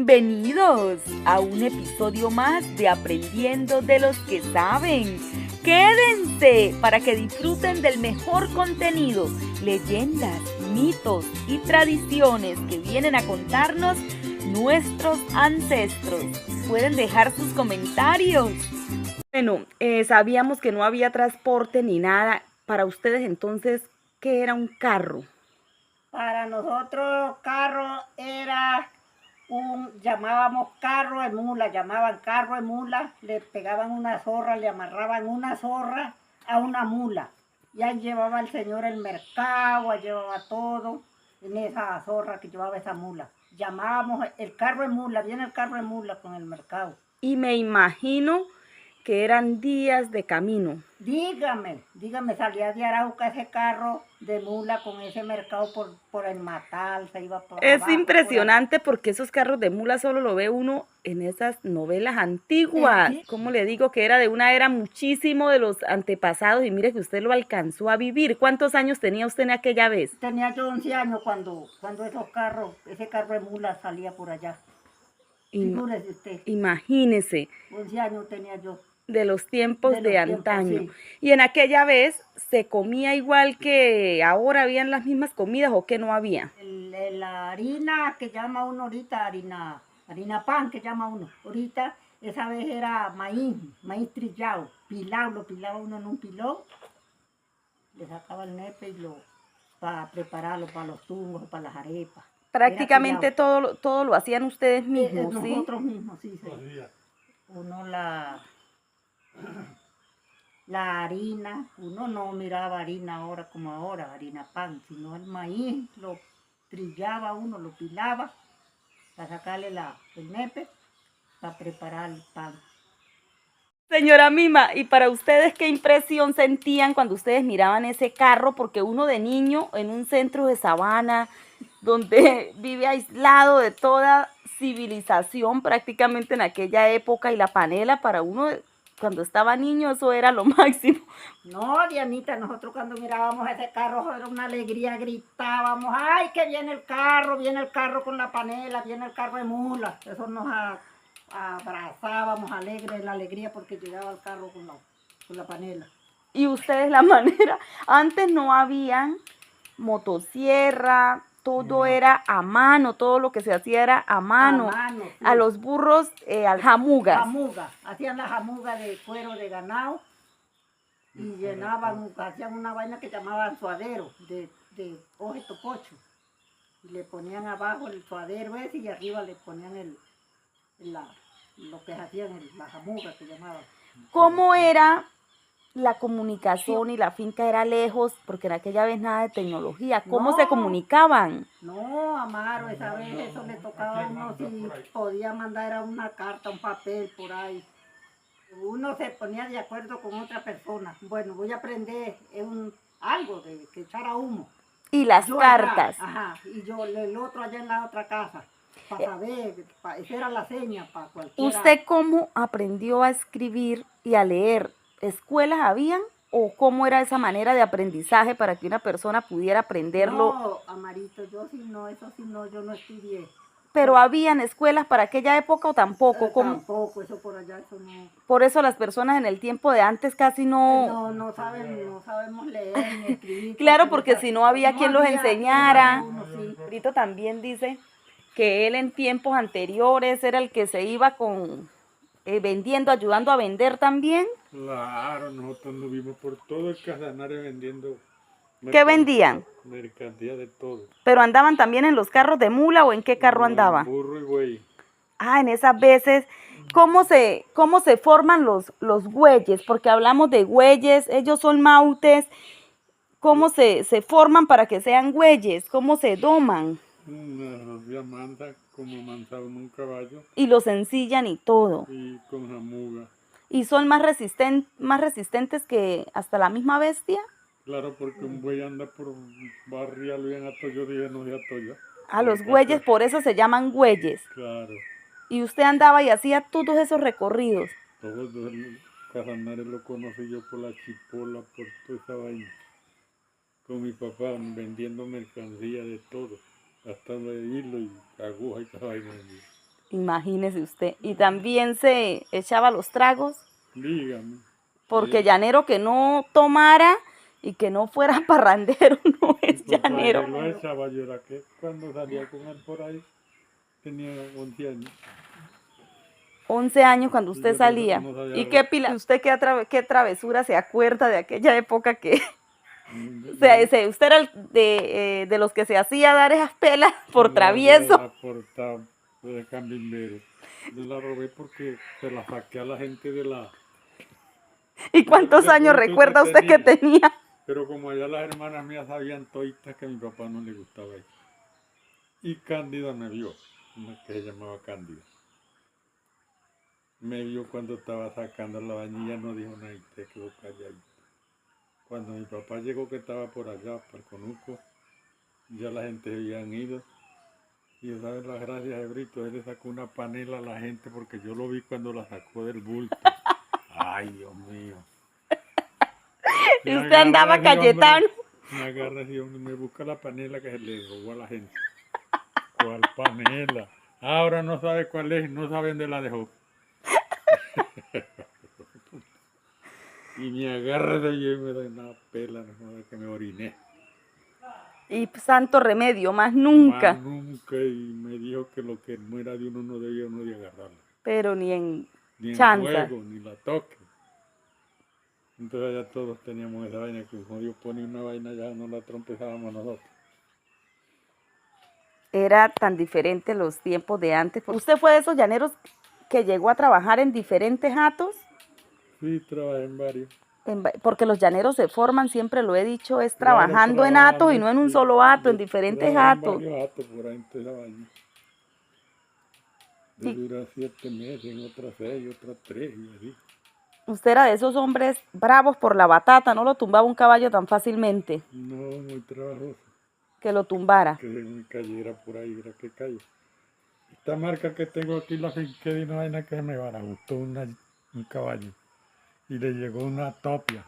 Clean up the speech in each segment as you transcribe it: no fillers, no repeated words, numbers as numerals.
Bienvenidos a un episodio más de Aprendiendo de los que saben. Quédense para que disfruten del mejor contenido, leyendas, mitos y tradiciones que vienen a contarnos nuestros ancestros. Pueden dejar sus comentarios. Bueno, sabíamos que no había transporte ni nada. Para ustedes entonces, ¿qué era un carro? Para nosotros carro era llamábamos carro de mula, llamaban carro de mula, le pegaban una zorra, le amarraban una zorra a una mula. Y ahí llevaba el señor el mercado, ahí llevaba todo en esa zorra que llevaba esa mula. Llamábamos el carro de mula, viene el carro de mula con el mercado. Y me imagino que eran días de camino. Dígame, salía de Arauca ese carro de mula con ese mercado por el Matal, se iba por Es abajo, impresionante porque esos carros de mula solo lo ve uno en esas novelas antiguas. Sí. Como le digo que era de una era muchísimo de los antepasados y mire que usted lo alcanzó a vivir. ¿Cuántos años tenía usted en aquella vez? Tenía yo 11 años cuando ese carro de mula salía por allá. Figúrese usted. Imagínese. 11 años tenía yo. De los tiempos de antaño. Sí. Y en aquella vez se comía igual que ahora, habían las mismas comidas o que no había. La harina que llama uno ahorita, harina pan que llama uno. Ahorita esa vez era maíz trillado, pilado, lo pilaba uno en un pilón, le sacaba el nepe y para prepararlo para los tungos, para las arepas. Prácticamente todo lo hacían ustedes mismos, ¿sí? Nosotros mismos, sí. Uno la harina, uno no miraba harina ahora como ahora, harina pan, sino el maíz lo trillaba uno, lo pilaba para sacarle el nepe, para preparar el pan. Señora Mima, ¿y para ustedes qué impresión sentían cuando ustedes miraban ese carro? Porque uno de niño en un centro de Sabana, donde vive aislado de toda civilización prácticamente en aquella época, y la panela para uno cuando estaba niño eso era lo máximo. No, Dianita, nosotros cuando mirábamos ese carro era una alegría, gritábamos, ¡ay, que viene el carro con la panela, viene el carro de mula! Eso nos abrazábamos alegres, la alegría porque llegaba el carro con la panela. Y ustedes la manera, antes no habían motosierra, todo era a mano, todo lo que se hacía era a mano. Sí. A los burros, al jamugas. Hacían la jamuga de cuero de ganado y hacían una vaina que llamaban suadero de hoja de topocho. Y le ponían abajo el suadero ese y arriba le ponían lo que hacían, la jamuga que llamaban. ¿Cómo era la comunicación y la finca era lejos? Porque en aquella vez nada de tecnología. ¿Cómo se comunicaban? No, Amaro, esa vez eso le tocaba a uno si podía mandar a una carta, un papel por ahí. Uno se ponía de acuerdo con otra persona. Bueno, voy a aprender algo de que echara humo. Y las cartas. Y yo el otro allá en la otra casa. Para saber, esa era la seña para cualquiera. ¿Usted cómo aprendió a escribir y a leer? ¿Escuelas habían? ¿O cómo era esa manera de aprendizaje para que una persona pudiera aprenderlo? No, Amarito, yo no estudié. ¿Pero habían escuelas para aquella época o tampoco? Tampoco, eso por allá, eso no. Por eso las personas en el tiempo de antes casi no... No sabemos leer ni escribir. Claro, porque si no había quien los enseñara. Sí. Brito también dice que él en tiempos anteriores era el que se iba vendiendo, ayudando a vender también. Claro, nosotros nos vimos por todo el Casanare vendiendo. ¿Qué vendían? Mercancía de todo. ¿Pero andaban también en los carros de mula o en qué carro andaban? Burro y güey. Ah, en esas veces, ¿cómo se forman los güeyes? Porque hablamos de güeyes, ellos son mautes. ¿Cómo se forman para que sean güeyes? ¿Cómo se doman? Los diamantas como mansaban un caballo. Y los ensillan y todo. Y con jamuga. ¿Y son más resistentes que hasta la misma bestia? Claro, porque un buey anda por barrial y en Atoyo, no de Atoyo. A los güeyes, por eso se llaman güeyes. Claro. Y usted andaba y hacía todos esos recorridos. Todos los Casanare lo conocí yo por la chipola, por toda esa vaina. Con mi papá vendiendo mercancía de todo. Hasta de hilo y aguja y esa vaina. Imagínese usted. Y también se echaba los tragos, Dígame. porque llanero que no tomara y que no fuera parrandero no es Mi papá llanero. lo echaba, yo era que cuando salía con él por ahí, tenía 11 años. 11 años cuando usted Yo salía. no sabía ¿Y lo- qué pila, usted qué travesura se acuerda de aquella época que o sea, usted era de los que se hacía dar esas pelas por travieso? De cambimbero. Yo la robé porque se la saqué a la gente de la... ¿Y cuántos de años pronto recuerda usted que tenía? Pero como allá las hermanas mías sabían toditas que a mi papá no le gustaba eso. Y Cándida me vio, una que se llamaba Cándida. Me vio cuando estaba sacando la vainilla, no dijo nada y se quedó calladito. Cuando mi papá llegó que estaba por allá, por Conuco, ya la gente habían ido. Y yo sabes las gracias de Brito, él le sacó una panela a la gente porque yo lo vi cuando la sacó del bulto. Ay, Dios mío. Y usted andaba Cayetano. Me agarra y hombre, me busca la panela que se le robó a la gente. ¿Cuál panela? Ahora no sabe cuál es, no sabe dónde la dejó. Y me agarra de allí y me da una pela, no joda, que me oriné. Y santo remedio, más nunca. Más nunca, y me dijo que lo que no era de uno no debía uno de agarrarla. Pero ni en Ni en chanza. fuego, ni la toque. Entonces ya todos teníamos esa vaina, que un Dios pone una vaina ya no la trompezábamos nosotros. Era tan diferente los tiempos de antes. ¿Usted fue de esos llaneros que llegó a trabajar en diferentes hatos? Sí, trabajé en varios. Porque los llaneros se forman, siempre lo he dicho, es trabajando en trabajando, hatos y no en un sí. solo hato, en Yo diferentes trabajé en hatos. varios hatos por ahí, entonces esa vaina. Sí. Dura 7 meses, en otras 6, otras 3 y así. Usted era de esos hombres bravos por la batata, no lo tumbaba un caballo tan fácilmente No, muy trabajoso. que lo tumbara. Que se me cayera por ahí, mira qué calle. Esta marca que tengo aquí, la finqué de una vaina que me barajustó un caballo. Y le llegó una topia.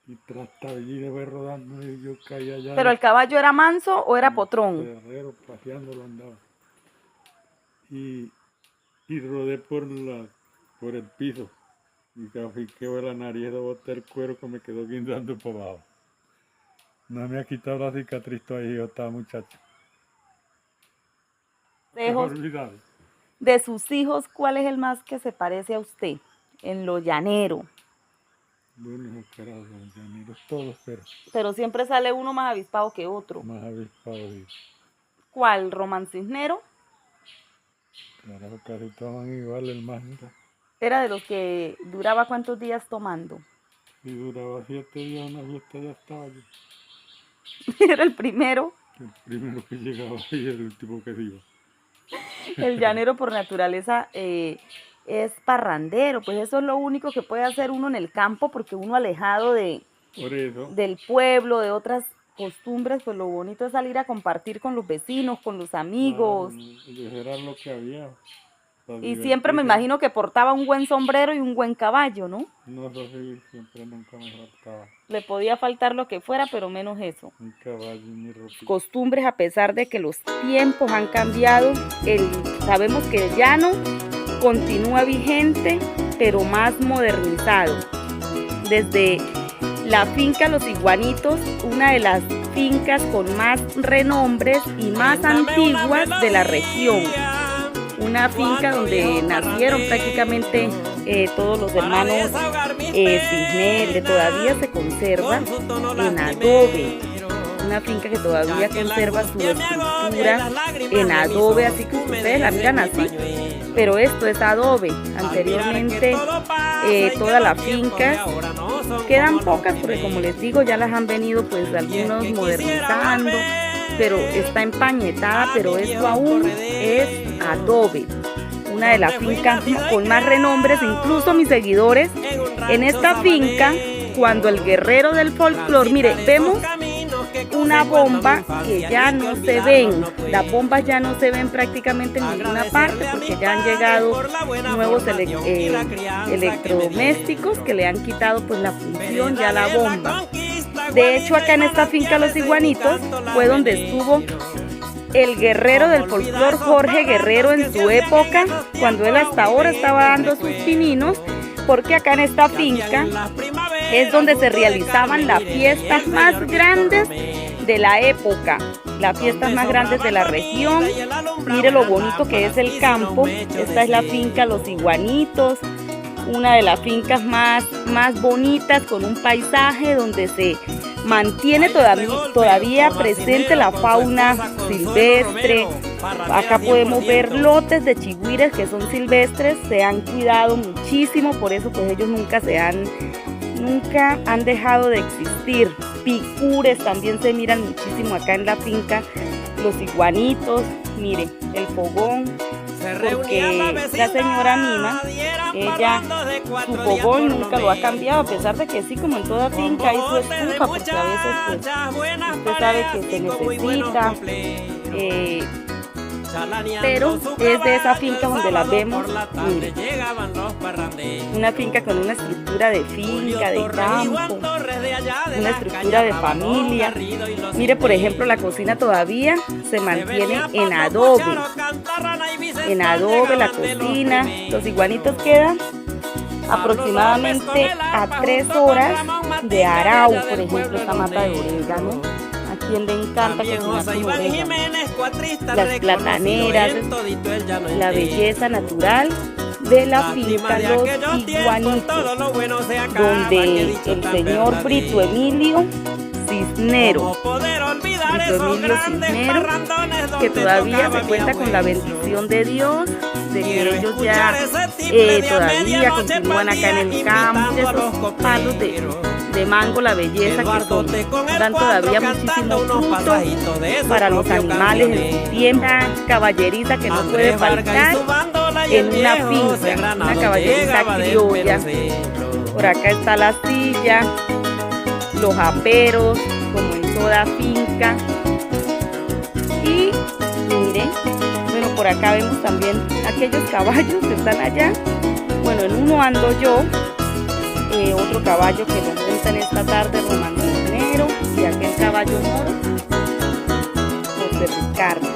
Y trastabillí fue rodando y yo caí allá. ¿Pero el caballo era manso o era potrón? Herrero, paseándolo andaba. Y rodé por el piso. Y casi quedó la nariz, boté el cuero que me quedó guindando por abajo. No me ha quitado la cicatriz todavía, yo estaba muchacho. De sus hijos, ¿cuál es el más que se parece a usted en lo llanero? Bueno, carajo, los llaneros todos, Pero siempre sale uno más avispado que otro. más avispados. ¿Cuál? ¿Román Cisnero? Carajo, casi todos igual, el más. Era de los que duraba cuántos días tomando. Si duraba 7 días una fiesta ya estaba yo. Era el primero. El primero que llegaba y el último que se iba. El llanero por naturaleza es parrandero, pues eso es lo único que puede hacer uno en el campo, porque uno alejado Por eso, del pueblo, de otras costumbres, pues lo bonito es salir a compartir con los vecinos, con los amigos. Eso era lo que había. Y siempre me imagino que portaba un buen sombrero y un buen caballo, ¿no? No, eso sí, siempre nunca me faltaba. Le podía faltar lo que fuera, pero menos eso. Mi caballo y mi ropa. Costumbres, a pesar de que los tiempos han cambiado, sabemos que el llano continúa vigente, pero más modernizado. Desde la finca Los Iguanitos, una de las fincas con más renombres y más antiguas de la región. Una finca donde nacieron prácticamente todos los hermanos Cisnel, todavía se conserva en adobe. Una finca que todavía conserva su estructura en adobe, así que ustedes la miran así, pero esto es adobe. Anteriormente todas las fincas, quedan pocas porque como les digo ya las han venido pues algunos modernizando, pero está empañetada, pero esto aún es adobe. Una de las fincas con más renombres, incluso mis seguidores en esta finca, cuando el guerrero del folclore, mire, vemos una bomba que ya no se ven, las bombas ya no se ven prácticamente en ninguna parte porque ya han llegado nuevos electrodomésticos que le han quitado pues la función ya a la bomba. De hecho, acá en esta finca Los Iguanitos fue donde estuvo el guerrero del folclor Jorge Guerrero en su época, cuando él hasta ahora estaba dando sus pininos, porque acá en esta finca es donde se realizaban las fiestas más grandes de la época, las fiestas más grandes de la región. Mire lo bonito que es el campo. Esta es la finca Los Iguanitos, una de las fincas más bonitas, con un paisaje donde se mantiene todavía presente la fauna silvestre. Acá podemos ver lotes de chigüires que son silvestres, se han cuidado muchísimo, por eso pues ellos nunca han dejado de existir. Picures también se miran muchísimo acá en la finca Los Iguanitos. Mire, el fogón, porque la señora Mima, ella, su fogón nunca lo ha cambiado, a pesar de que sí, como en toda finca hay su estufa, porque a veces pues, usted sabe que se necesita, pero es de esa finca donde la vemos. Mire, una finca con una estructura de finca, de campo, una estructura de familia. Mire, por ejemplo, la cocina todavía se mantiene en adobe la cocina. Los Iguanitos quedan aproximadamente a 3 horas de Arao, por ejemplo, esta mata de orégano. A quien le encanta cocinar con orégano. Las plataneras, la belleza natural de la finca Los Iguanitos, donde el señor Brito Emilio Cisneros, que todavía se cuenta con la bendición de Dios, de que ellos ya todavía continúan acá en el campo, de esos palos de mango, la belleza que son, dan todavía muchísimo fruto para los animales en su tiempo. Caballeriza que no puede faltar en una finca, una caballeriza criolla. Por acá está la silla, los aperos, como en toda finca. Y miren, bueno, por acá vemos también aquellos caballos que están allá. Bueno, en uno ando yo, otro caballo que nos monta en esta tarde, Román Cisneros, y aquel caballo moro, José Ricardo.